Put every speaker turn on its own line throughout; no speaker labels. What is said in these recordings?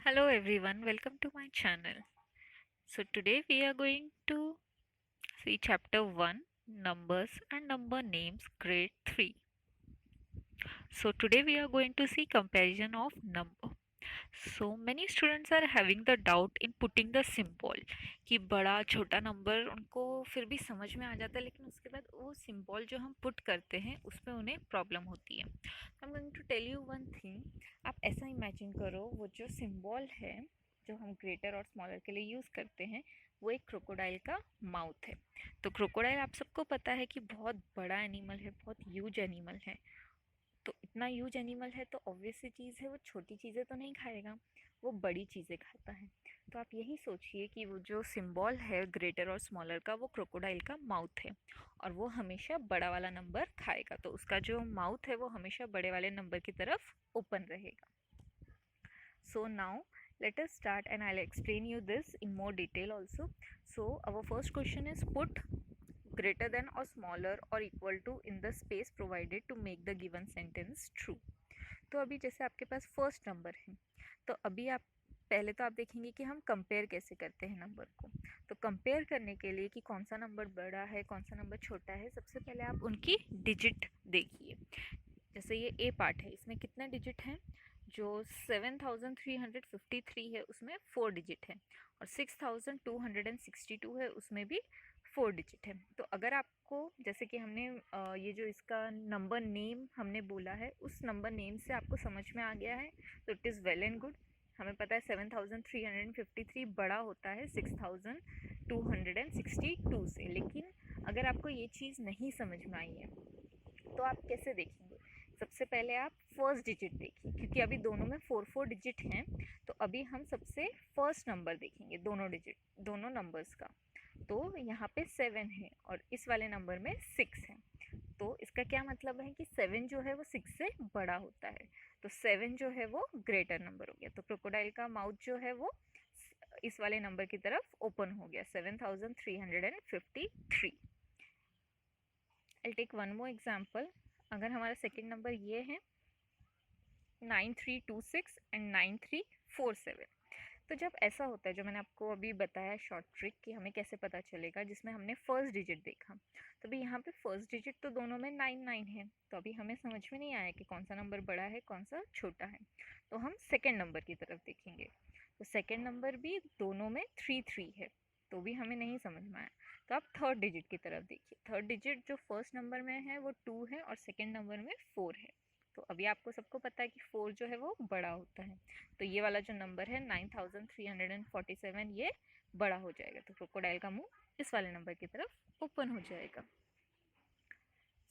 Hello everyone, welcome to my channel. So today we are going to see chapter 1 numbers and number names grade 3. So today we are going to see comparison of number. So many students are having the doubt in putting the symbol कि बड़ा छोटा number उनको फिर भी समझ में आ जाता है लेकिन उसके बाद वो सिंबल जो हम पुट करते हैं उसमें उन्हें प्रॉब्लम होती है। I am going to tell you one thing. आप ऐसा इमेजिन करो वो जो सिंबल है जो हम ग्रेटर और स्मॉलर के लिए यूज़ करते हैं वो एक क्रोकोडाइल का माउथ है। तो क्रोकोडाइल आप सबको पता है कि बहुत बड़ा एनिमल है, बहुत ह्यूज एनिमल है। तो इतना ह्यूज एनिमल है तो ऑब्वियस सी चीज़ है वो छोटी चीज़ें तो नहीं खाएगा, वो बड़ी चीज़ें खाता है। तो आप यही सोचिए कि वो जो सिंबल है ग्रेटर और स्मॉलर का वो क्रोकोडाइल का माउथ है और वो हमेशा बड़ा वाला नंबर खाएगा। तो उसका जो माउथ है वो हमेशा बड़े वाले नंबर की तरफ ओपन रहेगा। So now let us start and I'll explain you this in more detail also. So our first question is put greater than or smaller or equal to in the space provided to make the given sentence true. तो अभी जैसे आपके पास first number है तो अभी आप पहले तो आप देखेंगे कि हम कंपेयर कैसे करते हैं नंबर को। तो कंपेयर करने के लिए कि कौन सा नंबर बड़ा है कौन सा नंबर छोटा है, सबसे पहले आप उनकी डिजिट देखिए। जैसे ये ए पार्ट है, इसमें कितने डिजिट हैं? जो 7353 है उसमें 4 डिजिट है और 6262 है उसमें भी 4 डिजिट है। तो अगर आपको जैसे कि हमने ये जो इसका नंबर नेम हमने बोला है उस नंबर नेम से आपको समझ में आ गया है तो it is well and good. हमें पता है 7353 बड़ा होता है 6262 से। लेकिन अगर आपको ये चीज़ नहीं समझ में आई है तो आप कैसे देखेंगे? सबसे पहले आप फर्स्ट डिजिट देखिए, क्योंकि अभी दोनों में 4 डिजिट हैं। तो अभी हम सबसे फर्स्ट नंबर देखेंगे, दोनों नंबर्स का। तो यहाँ पे 7 है और इस वाले नंबर में 6 है। तो इसका क्या मतलब है कि 7 जो है वो 6 से बड़ा होता है। तो 7 जो है वो ग्रेटर नंबर हो गया। तो क्रोकोडाइल का माउथ जो है वो इस वाले नंबर की तरफ ओपन हो गया, 7353। I take one more example. अगर हमारा सेकेंड नंबर ये है 9326 एंड 9347। तो जब ऐसा होता है, जो मैंने आपको अभी बताया शॉर्ट ट्रिक कि हमें कैसे पता चलेगा, जिसमें हमने फर्स्ट डिजिट देखा। तो अभी यहाँ पे फर्स्ट डिजिट तो दोनों में 99 है, तो अभी हमें समझ में नहीं आया कि कौन सा नंबर बड़ा है कौन सा छोटा है। तो हम सेकेंड नंबर की तरफ देखेंगे। तो सेकेंड नंबर भी दोनों में 33 है, तो भी हमें नहीं समझ में आया। तो आप थर्ड डिजिट की तरफ देखिए। थर्ड डिजिट जो फर्स्ट नंबर में है वो 2 है और सेकेंड नंबर में 4 है। तो अभी आपको सबको पता है कि 4 जो है वो बड़ा होता है। तो ये वाला जो नंबर है 9347 ये बड़ा हो जाएगा। तो क्रोकोडाइल का मुंह इस वाले नंबर की तरफ ओपन हो जाएगा।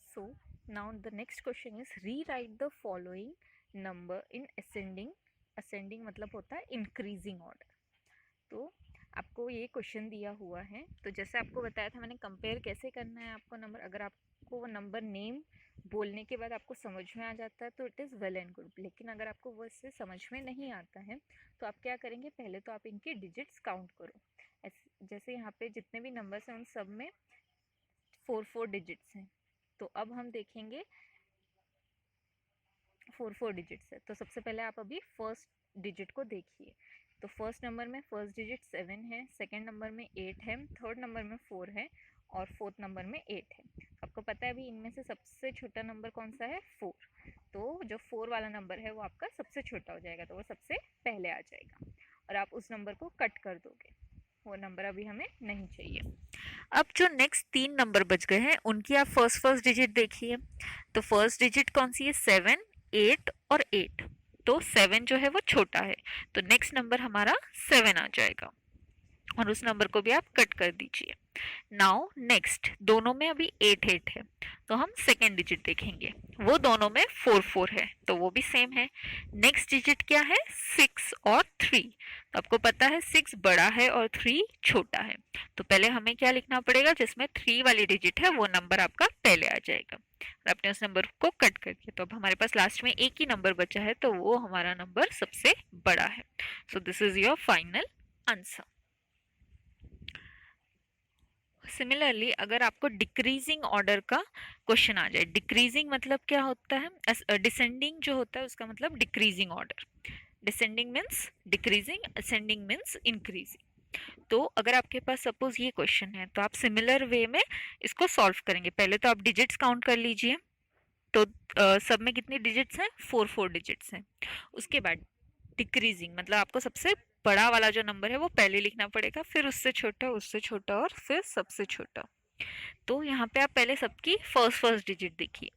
So now the next question is rewrite the following number in ascending. Ascending मतलब होता है इंक्रीजिंग ऑर्डर। तो आपको ये क्वेश्चन दिया हुआ है, तो जैसे आपको बताया था मैंने कंपेयर कैसे करना है आपको नंबर। अगर आपको वो नंबर नेम बोलने के बाद आपको समझ में आ जाता है तो it is well and good. लेकिन अगर आपको वो इससे समझ में नहीं आता है तो आप क्या करेंगे, पहले तो आप इनकी डिजिट्स काउंट करो। जैसे यहाँ पे जितने भी नंबर्स हैं उन सब में 4 डिजिट्स हैं। तो अब हम देखेंगे 4 डिजिट्स है। तो सबसे पहले आप अभी फर्स्ट डिजिट को देखिए। तो फर्स्ट नंबर में फर्स्ट डिजिट 7 है, सेकंड नंबर में 8 है, थर्ड नंबर में 4 है और फोर्थ नंबर में 8 है। तो आपको पता है अभी इनमें से सबसे छोटा नंबर कौन सा है? 4। तो जो 4 वाला नंबर है वो आपका सबसे छोटा हो जाएगा, तो वो सबसे पहले आ जाएगा और आप उस नंबर को कट कर दोगे। वो नंबर अभी हमें नहीं चाहिए। अब जो नेक्स्ट 3 नंबर बच गए हैं उनकी आप फर्स्ट फर्स्ट डिजिट देखिए। तो फर्स्ट डिजिट कौन सी है? 7, 8 और 8। तो 7 जो है वो छोटा है, तो नेक्स्ट नंबर हमारा 7 आ जाएगा और उस नंबर को भी आप कट कर दीजिए। नाउ नेक्स्ट दोनों में अभी 8 8 है, तो हम सेकेंड डिजिट देखेंगे। वो दोनों में 4 4 है, तो वो भी सेम है। नेक्स्ट डिजिट क्या है? 6 और 3। तो आपको पता है 6 बड़ा है और 3 छोटा है। तो पहले हमें क्या लिखना पड़ेगा? जिसमें 3 वाली डिजिट है वो नंबर आपका पहले आ जाएगा और आपने उस नंबर को कट कर दिया। तो अब हमारे पास लास्ट में एक ही नंबर बचा है, तो वो हमारा नंबर सबसे बड़ा है। So this is your final answer. Similarly अगर आपको डिक्रीजिंग ऑर्डर का क्वेश्चन आ जाए, डिक्रीजिंग मतलब क्या होता है? डिसेंडिंग जो होता है उसका मतलब decreasing order. Descending means decreasing, ascending means increasing. तो अगर आपके पास सपोज ये क्वेश्चन है तो आप सिमिलर वे में इसको सॉल्व करेंगे। पहले तो आप डिजिट्स काउंट कर लीजिए। तो सब में कितनी डिजिट्स हैं? 4 डिजिट्स हैं। उसके बाद डिक्रीजिंग मतलब आपको सबसे बड़ा वाला जो नंबर है वो पहले लिखना पड़ेगा, फिर उससे छोटा और फिर सबसे छोटा। तो यहाँ पे आप पहले सबकी फर्स्ट डिजिट देखिए।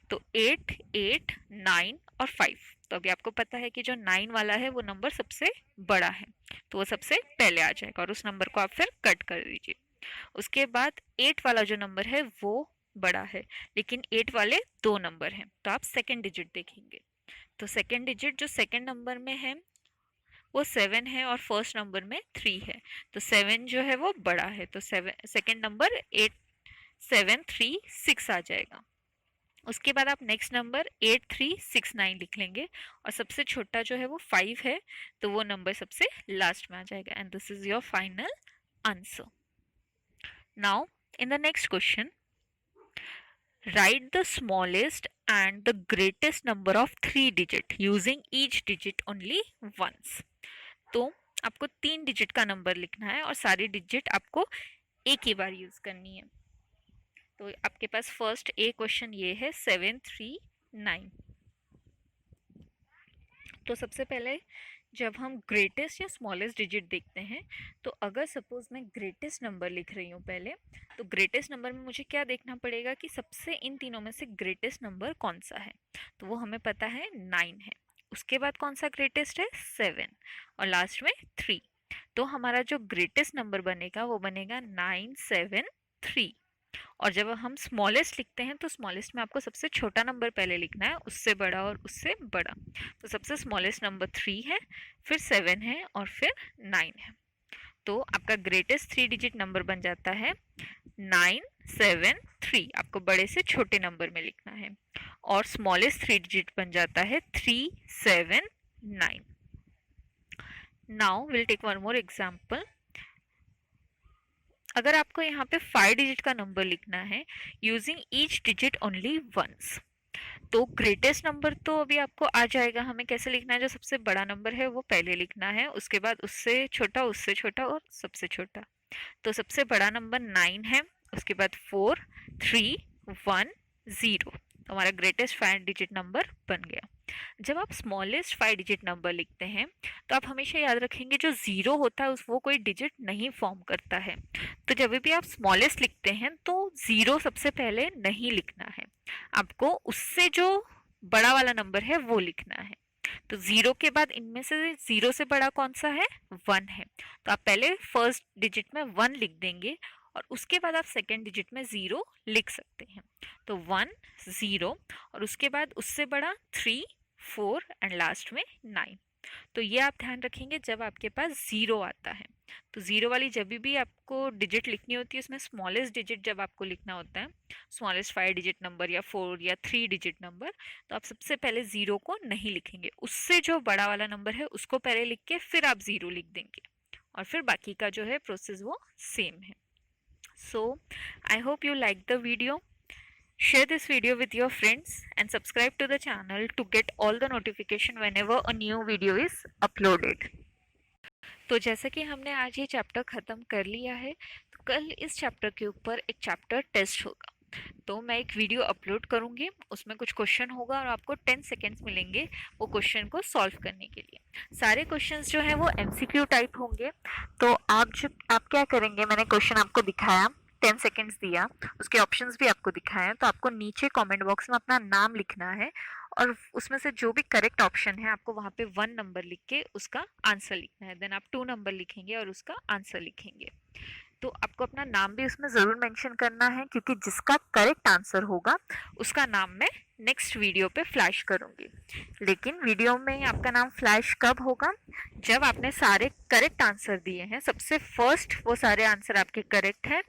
तो 8, 8, 9 और 5। तो अभी आपको पता है कि जो 9 वाला है वो नंबर सबसे बड़ा है, तो वो सबसे पहले आ जाएगा और उस नंबर को आप फिर कट कर दीजिए। उसके बाद 8 वाला जो नंबर है वो बड़ा है, लेकिन 8 वाले 2 नंबर हैं, तो आप सेकेंड डिजिट देखेंगे। तो सेकेंड डिजिट जो सेकेंड नंबर में है वो 7 है और फर्स्ट नंबर में 3 है, तो 7 जो है वो बड़ा है, तो सेकेंड नंबर 8, 7, 3, 6 आ जाएगा। उसके बाद आप नेक्स्ट नंबर 8, 3, 6, 9 लिख लेंगे और सबसे छोटा जो है वो 5 है, तो वो नंबर सबसे लास्ट में आ जाएगा। And this is your final answer. Now in the next question, write the smallest and the greatest number of 3 digit using each digit only once। तो आपको 3 डिजिट का नंबर लिखना है और सारी डिजिट आपको एक ही बार यूज करनी है। तो आपके पास फर्स्ट ए क्वेश्चन ये है 739। तो सबसे पहले जब हम ग्रेटेस्ट या स्मॉलेस्ट डिजिट देखते हैं, तो अगर सपोज मैं ग्रेटेस्ट नंबर लिख रही हूँ पहले, तो ग्रेटेस्ट नंबर में मुझे क्या देखना पड़ेगा कि सबसे इन तीनों में से ग्रेटेस्ट नंबर कौन सा है। तो वो हमें पता है 9 है। उसके बाद कौन सा ग्रेटेस्ट है? 7 और लास्ट में 3। तो हमारा जो ग्रेटेस्ट नंबर बनेगा वो बनेगा 973। और जब हम स्मॉलेस्ट लिखते हैं तो स्मॉलेस्ट में आपको सबसे छोटा नंबर पहले लिखना है, उससे बड़ा और उससे बड़ा। तो सबसे स्मॉलेस्ट नंबर 3 है, फिर 7 है और फिर 9 है। तो आपका ग्रेटेस्ट 3 डिजिट नंबर बन जाता है 973। आपको बड़े से छोटे नंबर में लिखना है। और स्मॉलेस्ट 3 डिजिट बन जाता है 379। Now will take one more example. अगर आपको यहाँ पे 5 डिजिट का नंबर लिखना है using each digit only once, तो ग्रेटेस्ट नंबर तो अभी आपको आ जाएगा। हमें कैसे लिखना है? जो सबसे बड़ा नंबर है वो पहले लिखना है, उसके बाद उससे छोटा और सबसे छोटा। तो सबसे बड़ा नंबर 9 है, उसके बाद 4, 3, 1, 0। तो हमारा ग्रेटेस्ट 5 डिजिट नंबर बन गया। जब आप स्मॉलेस्ट 5 डिजिट नंबर लिखते हैं तो आप हमेशा याद रखेंगे जो 0 होता है वो कोई डिजिट नहीं फॉर्म करता है। तो जब भी आप स्मॉलेस्ट लिखते हैं तो 0 सबसे पहले नहीं लिखना है, आपको उससे जो बड़ा वाला नंबर है वो लिखना है। तो 0 के बाद इनमें से 0 से बड़ा कौन सा है? 1 है। तो आप पहले फर्स्ट डिजिट में 1 लिख देंगे और उसके बाद आप सेकेंड डिजिट में 0 लिख सकते हैं। तो 1, 0 और उसके बाद उससे बड़ा 3, 4 एंड लास्ट में 9। तो ये आप ध्यान रखेंगे जब आपके पास 0 आता है। तो 0 वाली जब भी आपको डिजिट लिखनी होती है उसमें स्मॉलेस्ट डिजिट जब आपको लिखना होता है, स्मॉलेस्ट 5 डिजिट नंबर या 4 या 3 डिजिट नंबर, तो आप सबसे पहले 0 को नहीं लिखेंगे, उससे जो बड़ा वाला नंबर है उसको पहले लिख के फिर आप 0 लिख देंगे और फिर बाकी का जो है प्रोसेस वो सेम है। So I hope you liked the video. Share this video with your friends and subscribe to the channel to get all the notification whenever a new video is uploaded. तो जैसा कि हमने आज ये chapter ख़त्म कर लिया है, तो कल इस चैप्टर के ऊपर एक चैप्टर टेस्ट होगा। तो मैं एक वीडियो अपलोड करूँगी, उसमें कुछ क्वेश्चन होगा और आपको 10 सेकेंड्स मिलेंगे वो क्वेश्चन को सॉल्व करने के लिए। सारे क्वेश्चंस जो है वो MCQ टाइप होंगे। तो आप क्या करेंगे, मैंने क्वेश्चन आपको दिखाया, 10 सेकेंड्स दिया, उसके ऑप्शंस भी आपको दिखाए हैं, तो आपको नीचे कमेंट बॉक्स में अपना नाम लिखना है और उसमें से जो भी करेक्ट ऑप्शन है आपको वहाँ पे 1 नंबर लिख के उसका आंसर लिखना है। देन आप 2 नंबर लिखेंगे और उसका आंसर लिखेंगे। तो आपको अपना नाम भी उसमें ज़रूर मेंशन करना है, क्योंकि जिसका करेक्ट आंसर होगा उसका नाम मैं नेक्स्ट वीडियो पे फ्लैश करूँगी। लेकिन वीडियो में आपका नाम फ्लैश कब होगा? जब आपने सारे करेक्ट आंसर दिए हैं, सबसे फर्स्ट वो सारे आंसर आपके करेक्ट हैं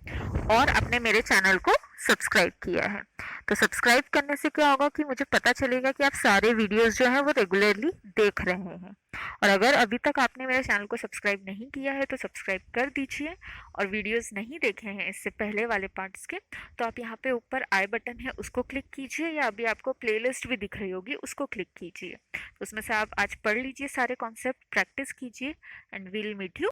और आपने मेरे चैनल को सब्सक्राइब किया है। तो सब्सक्राइब करने से क्या होगा कि मुझे पता चलेगा कि आप सारे वीडियोस जो हैं वो रेगुलरली देख रहे हैं। और अगर अभी तक आपने मेरे चैनल को सब्सक्राइब नहीं किया है तो सब्सक्राइब कर दीजिए। और वीडियोस नहीं देखे हैं इससे पहले वाले पार्ट्स के, तो आप यहाँ पे ऊपर आई बटन है उसको क्लिक कीजिए, या अभी आपको प्लेलिस्ट भी दिख रही होगी उसको क्लिक कीजिए। तो उसमें से आप आज पढ़ लीजिए, सारे कॉन्सेप्ट प्रैक्टिस कीजिए, एंड विल मीट यू